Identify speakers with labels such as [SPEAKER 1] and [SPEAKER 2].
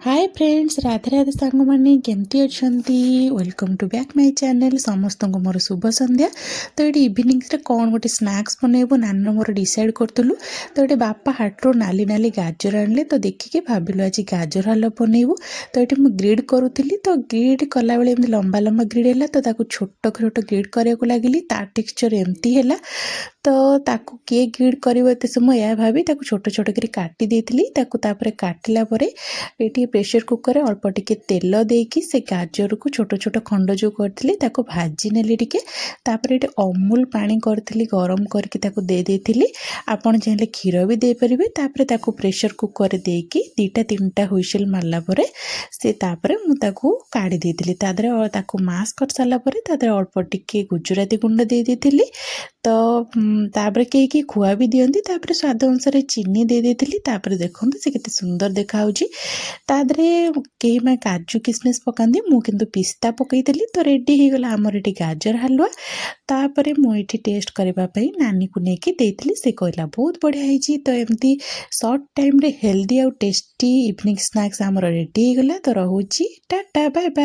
[SPEAKER 1] Hi friends, Radhe Radhe सांग मैंने केमती अच्छी welcome to back my channel. समस्त को मोर शुभ संध्या। तो ये इवनिंग्स कौन गोटे स्नैक्स बनइबू नाना मोर डिसाइड करूँ। तो ये बापा हाटू नाली नाली गाजर आनले, तो देखिए भाविलु आज गाजर हालुआ बनइबू। तो ये मुझे ग्रिड करूली, तो ग्रिड कला बेले एमती लंबा लंबा ग्रिड है, तो ताकू छोट छोट ग्रिड करने लगिली। तार टेक्सचर एमती है, तो ताकू किए ग्रिड कर समय यह भाभी छोट छोट कर काटी देती। तापर काटिला ये प्रेशर कुकर अल्प टिके तेल देकी से गाजर को छोट छोट खंड जो करी भाजी नेली टिके। तापर ये अमूल पानी करी गरम करके दे देती। आपन चाहिए क्षीर भी दे पारे। तापर ताकू प्रेशर कुकर देकी 2-3टा हुइसिल मारला परे से तापर मुझे काढ़ी देती। ताकू मास कर सारा अल्प टिके गुजराती गुंड दे देती। तो तापर कई खुआ भी दियंती। तापर स्वाद अनुसार चीनी दे देती। तापर देखो से केते सुंदर देखा तादरे कई मैं काजू किसमिस पकाती, मु किंतु पिस्ता पकई। तो रेडी हो गला आमर ये गाजर हलवा। तापर मुझे टेस्ट करने नानी को लेकिन देती। से कहला बहुत बढ़िया है। तो एमती सर्ट टाइम रे हेल्दी आउ टेस्टी इवनिंग स्नैक्स आमर रेडी हो गला। तो रोची टाटा बाय बाय।